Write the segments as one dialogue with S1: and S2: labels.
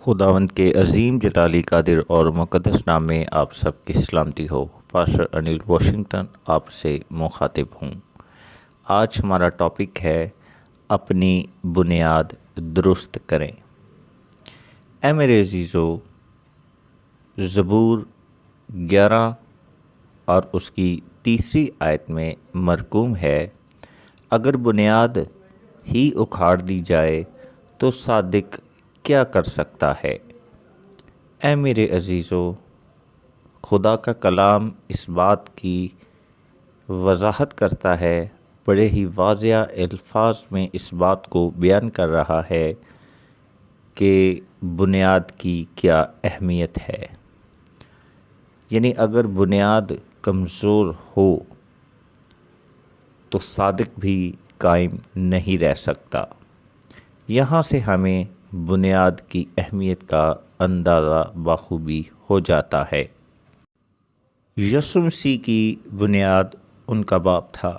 S1: خداوند کے عظیم جلالی قادر اور مقدس نام میں آپ سب کی سلامتی ہو۔ پاسٹر انل واشنگٹن آپ سے مخاطب ہوں۔ آج ہمارا ٹاپک ہے اپنی بنیاد درست کریں۔ اے میرے عزیزو، زبور 11 اور اس کی 3 آیت میں مرقوم ہے، اگر بنیاد ہی اکھاڑ دی جائے تو صادق کیا کر سکتا ہے؟ اے میرے عزیزو، خدا کا کلام اس بات کی وضاحت کرتا ہے، بڑے ہی واضح الفاظ میں اس بات کو بیان کر رہا ہے کہ بنیاد کی کیا اہمیت ہے۔ یعنی اگر بنیاد کمزور ہو تو صادق بھی قائم نہیں رہ سکتا۔ یہاں سے ہمیں بنیاد کی اہمیت کا اندازہ بخوبی ہو جاتا ہے۔ یسوع مسیح کی بنیاد ان کا باپ تھا۔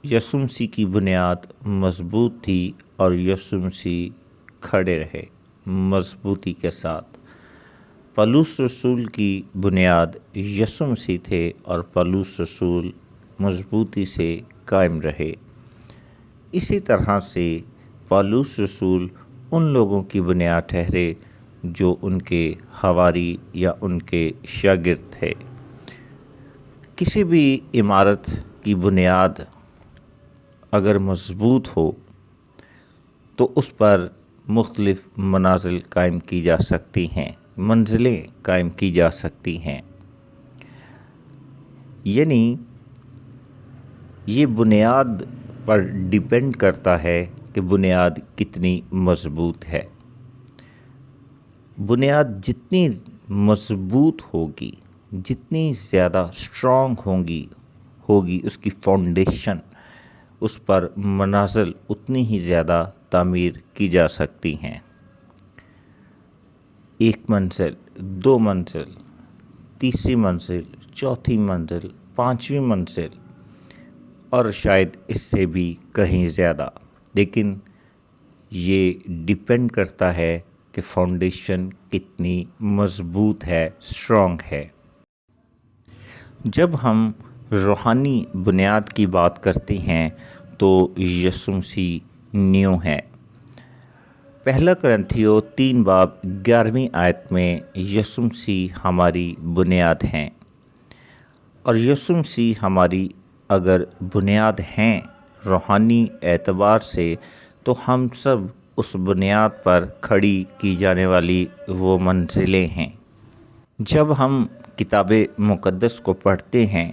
S1: یسوع مسیح کی بنیاد مضبوط تھی اور یسوع مسیح کھڑے رہے مضبوطی کے ساتھ۔ پولس رسول کی بنیاد یسوع مسیح تھے اور پولس رسول مضبوطی سے قائم رہے۔ اسی طرح سے پولس رسول ان لوگوں کی بنیاد ٹھہرے جو ان کے حواری یا ان کے شاگرد تھے۔ کسی بھی عمارت کی بنیاد اگر مضبوط ہو تو اس پر مختلف منازل قائم کی جا سکتی ہیں، منزلیں قائم کی جا سکتی ہیں۔ یعنی یہ بنیاد پر ڈیپینڈ کرتا ہے کہ بنیاد کتنی مضبوط ہے۔ بنیاد جتنی مضبوط ہوگی، جتنی زیادہ اسٹرانگ ہوگی اس کی فاؤنڈیشن، اس پر منازل اتنی ہی زیادہ تعمیر کی جا سکتی ہیں۔ 1 منزل، 2 منزل، 3 منزل، 4 منزل، 5 منزل اور شاید اس سے بھی کہیں زیادہ، لیکن یہ ڈیپینڈ کرتا ہے کہ فاؤنڈیشن کتنی مضبوط ہے، اسٹرانگ ہے۔ جب ہم روحانی بنیاد کی بات کرتے ہیں تو یسوع مسیح نیو ہے۔ پہلا کرنتھیوں 3 باب 11 آیت میں یسوع مسیح ہماری بنیاد ہیں، اور یسوع مسیح ہماری اگر بنیاد ہیں روحانی اعتبار سے تو ہم سب اس بنیاد پر کھڑی کی جانے والی وہ منزلیں ہیں۔ جب ہم کتاب مقدس کو پڑھتے ہیں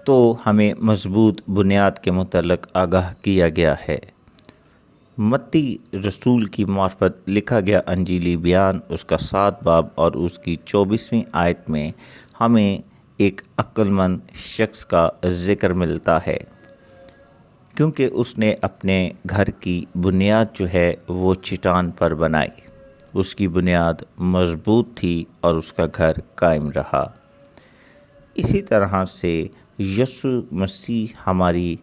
S1: تو ہمیں مضبوط بنیاد کے متعلق آگاہ کیا گیا ہے۔ متی رسول کی معرفت لکھا گیا انجیلی بیان اس کا 7 باب اور اس کی 24 آیت میں ہمیں ایک عقل مند شخص کا ذکر ملتا ہے، کیونکہ اس نے اپنے گھر کی بنیاد جو ہے وہ چٹان پر بنائی۔ اس کی بنیاد مضبوط تھی اور اس کا گھر قائم رہا۔ اسی طرح سے یسوع مسیح ہماری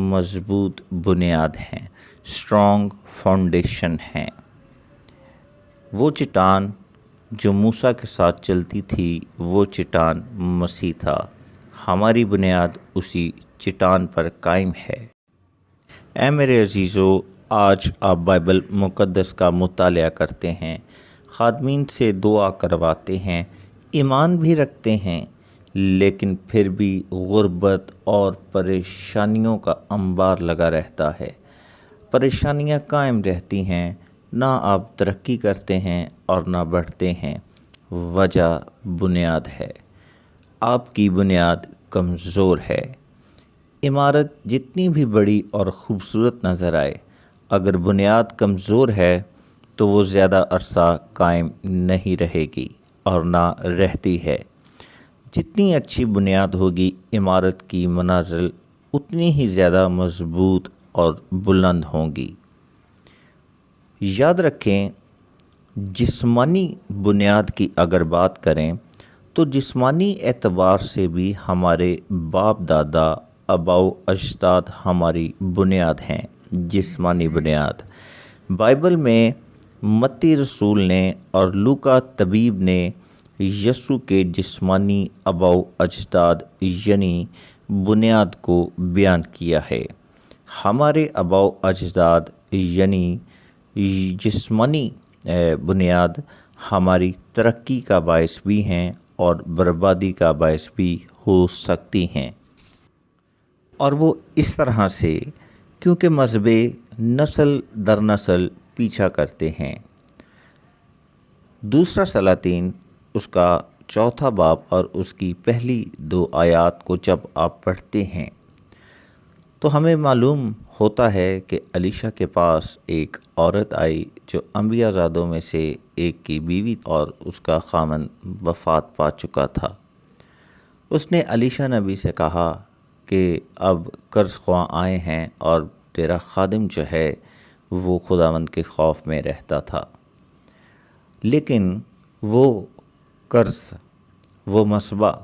S1: مضبوط بنیاد ہیں، اسٹرانگ فاؤنڈیشن ہیں۔ وہ چٹان جو موسیٰ کے ساتھ چلتی تھی وہ چٹان مسیح تھا۔ ہماری بنیاد اسی چٹان پر قائم ہے۔ اے میرے عزیزو، آج آپ بائبل مقدس کا مطالعہ کرتے ہیں، خادمین سے دعا کرواتے ہیں، ایمان بھی رکھتے ہیں، لیکن پھر بھی غربت اور پریشانیوں کا انبار لگا رہتا ہے۔ پریشانیاں قائم رہتی ہیں، نہ آپ ترقی کرتے ہیں اور نہ بڑھتے ہیں۔ وجہ بنیاد ہے۔ آپ کی بنیاد کمزور ہے۔ عمارت جتنی بھی بڑی اور خوبصورت نظر آئے، اگر بنیاد کمزور ہے تو وہ زیادہ عرصہ قائم نہیں رہے گی اور نہ رہتی ہے۔ جتنی اچھی بنیاد ہوگی، عمارت کی منازل اتنی ہی زیادہ مضبوط اور بلند ہوں گی۔ یاد رکھیں، جسمانی بنیاد کی اگر بات کریں تو جسمانی اعتبار سے بھی ہمارے باپ دادا، آباؤ اجداد ہماری بنیاد ہیں، جسمانی بنیاد۔ بائبل میں متی رسول نے اور لوکا طبیب نے یسوع کے جسمانی آباء و اجداد یعنی بنیاد کو بیان کیا ہے۔ ہمارے آباء و اجداد یعنی جسمانی بنیاد ہماری ترقی کا باعث بھی ہیں اور بربادی کا باعث بھی ہو سکتی ہیں، اور وہ اس طرح سے کیونکہ مذہب نسل در نسل پیچھا کرتے ہیں۔ دوسرا سلاطین اس کا 4 باب اور اس کی پہلی 2 آیات کو جب آپ پڑھتے ہیں تو ہمیں معلوم ہوتا ہے کہ الیشا کے پاس ایک عورت آئی جو انبیاء زادوں میں سے ایک کی بیوی اور اس کا خاوند وفات پا چکا تھا۔ اس نے الیشا نبی سے کہا کہ اب قرض خواہ آئے ہیں اور تیرا خادم جو ہے وہ خداوند کے خوف میں رہتا تھا، لیکن وہ قرض، وہ مصباح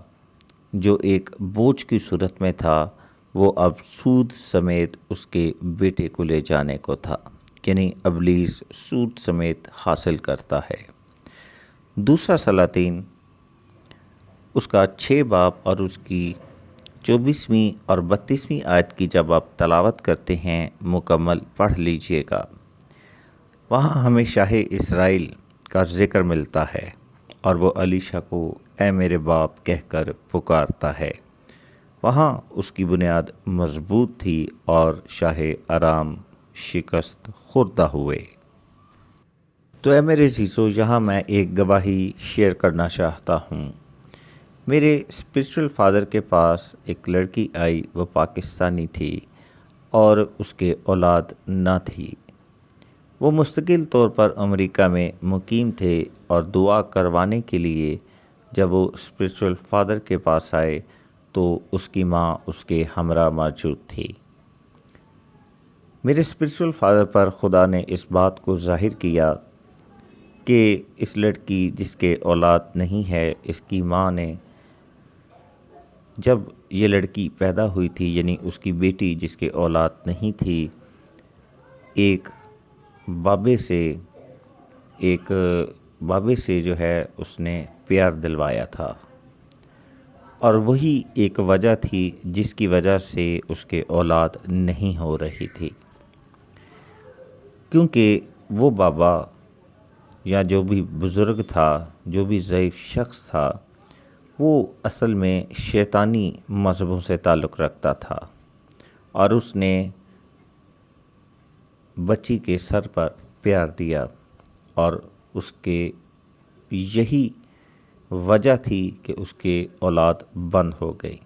S1: جو ایک بوجھ کی صورت میں تھا، وہ اب سود سمیت اس کے بیٹے کو لے جانے کو تھا، یعنی ابلیس سود سمیت حاصل کرتا ہے۔ دوسرا سلاطین اس کا 6 باب اور اس کی 24ویں اور 32ویں آیت کی جب آپ تلاوت کرتے ہیں، مکمل پڑھ لیجئے گا، وہاں ہمیں شاہ اسرائیل کا ذکر ملتا ہے اور وہ الیشا کو اے میرے باپ کہہ کر پکارتا ہے۔ وہاں اس کی بنیاد مضبوط تھی اور شاہ ارام شکست خوردہ ہوئے۔ تو اے میرے عزیزو، یہاں میں ایک گواہی شیئر کرنا چاہتا ہوں۔ میرے اسپرچول فادر کے پاس ایک لڑکی آئی، وہ پاکستانی تھی اور اس کے اولاد نہ تھی۔ وہ مستقل طور پر امریکہ میں مقیم تھے اور دعا کروانے کے لیے جب وہ اسپرچول فادر کے پاس آئے تو اس کی ماں اس کے ہمراہ موجود تھی۔ میرے اسپرچول فادر پر خدا نے اس بات کو ظاہر کیا کہ اس لڑکی جس کے اولاد نہیں ہے، اس کی ماں نے جب یہ لڑکی پیدا ہوئی تھی، یعنی اس کی بیٹی جس کے اولاد نہیں تھی، ایک بابے سے جو ہے اس نے پیار دلوایا تھا، اور وہی ایک وجہ تھی جس کی وجہ سے اس کے اولاد نہیں ہو رہی تھی، کیونکہ وہ بابا یا جو بھی بزرگ تھا، جو بھی ضعیف شخص تھا، وہ اصل میں شیطانی مذہبوں سے تعلق رکھتا تھا، اور اس نے بچی کے سر پر پیار دیا، اور اس کے یہی وجہ تھی کہ اس کے اولاد بند ہو گئی۔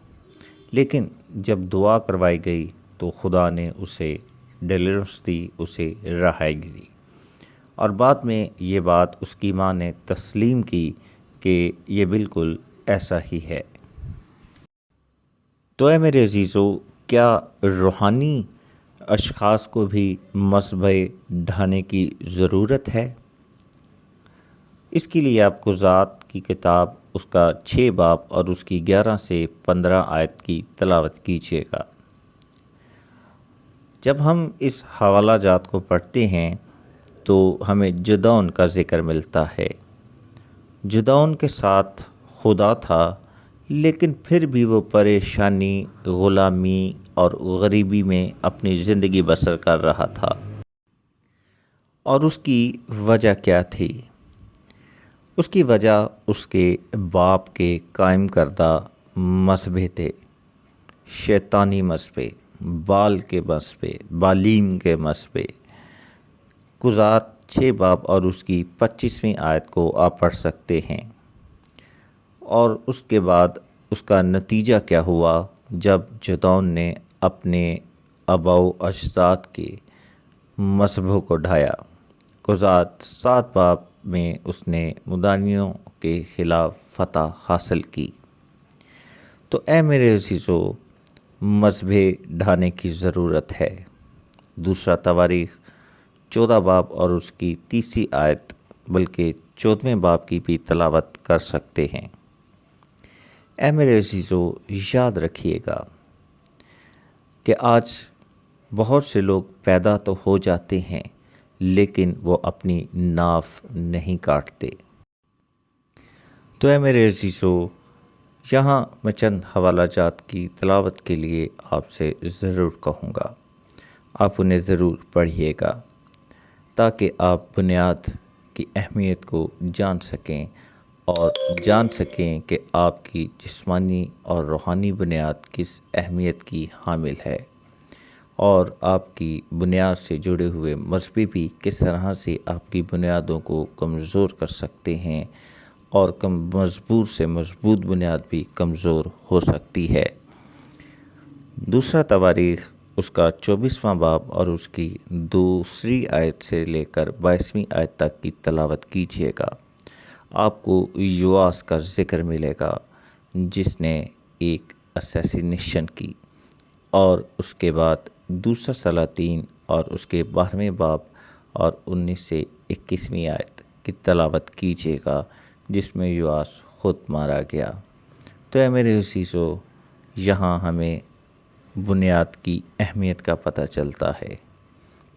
S1: لیکن جب دعا کروائی گئی تو خدا نے اسے ڈیلیورنس دی، اسے رہائی دی، اور بعد میں یہ بات اس کی ماں نے تسلیم کی کہ یہ بالکل ایسا ہی ہے۔ تو اے میرے عزیزو، کیا روحانی اشخاص کو بھی مذہب ڈھانے کی ضرورت ہے؟ اس کے لیے آپ کو ذات کی کتاب اس کا 6 باب اور اس کی 11 سے 15 آیت کی تلاوت کیجیے گا۔ جب ہم اس حوالہ جات کو پڑھتے ہیں تو ہمیں جدعون کا ذکر ملتا ہے۔ جدعون کے ساتھ خدا تھا، لیکن پھر بھی وہ پریشانی، غلامی اور غریبی میں اپنی زندگی بسر کر رہا تھا۔ اور اس کی وجہ کیا تھی؟ اس کی وجہ اس کے باپ کے قائم کردہ مذہب تھے، شیطانی مذہب، بال کے مذہب، بالیم کے مذہب۔ قضات 6 باب اور اس کی 25ویں آیت کو آپ پڑھ سکتے ہیں۔ اور اس کے بعد اس کا نتیجہ کیا ہوا جب جدعون نے اپنے آباء و اجداد کے مذہبوں کو ڈھایا۔ قضات 7 باب میں اس نے مدانیوں کے خلاف فتح حاصل کی۔ تو اے میرے عزیزو، مذہب ڈھانے کی ضرورت ہے۔ دوسرا تواریخ 14 باب اور اس کی 30 آیت، بلکہ 14ویں باب کی بھی تلاوت کر سکتے ہیں۔ اے میرے عزیزو، یاد رکھیے گا کہ آج بہت سے لوگ پیدا تو ہو جاتے ہیں، لیکن وہ اپنی ناف نہیں کاٹتے۔ تو اے میرے عزیزو، یہاں میں چند حوالہ جات کی تلاوت کے لیے آپ سے ضرور کہوں گا، آپ انہیں ضرور پڑھیے گا تاکہ آپ بنیاد کی اہمیت کو جان سکیں اور جان سکیں کہ آپ کی جسمانی اور روحانی بنیاد کس اہمیت کی حامل ہے، اور آپ کی بنیاد سے جڑے ہوئے مذہبی بھی کس طرح سے آپ کی بنیادوں کو کمزور کر سکتے ہیں، اور مضبوط سے مضبوط بنیاد بھی کمزور ہو سکتی ہے۔ دوسرا تواریخ اس کا 24واں باب اور اس کی 2 آیت سے لے کر 22ویں آیت تک کی تلاوت کیجیے گا۔ آپ کو یواس کا ذکر ملے گا جس نے ایک اسیسینیشن کی، اور اس کے بعد دوسرا سلاطین اور اس کے 12ویں باب اور 19 سے 21ویں آیت کی تلاوت کیجیے گا جس میں یواس خود مارا گیا۔ تو اے میرے عزیزو، یہاں ہمیں بنیاد کی اہمیت کا پتہ چلتا ہے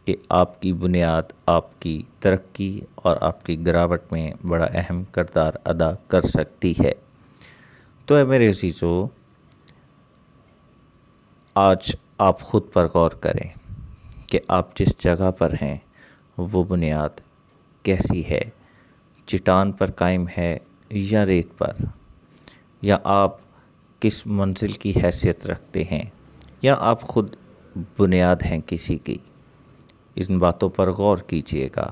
S1: کہ آپ کی بنیاد آپ کی ترقی اور آپ کی گراوٹ میں بڑا اہم کردار ادا کر سکتی ہے۔ تو اے میرے عزیزو، آج آپ خود پر غور کریں کہ آپ جس جگہ پر ہیں وہ بنیاد کیسی ہے، چٹان پر قائم ہے یا ریت پر، یا آپ کس منزل کی حیثیت رکھتے ہیں، یا آپ خود بنیاد ہیں کسی کی۔ ان باتوں پر غور کیجیے گا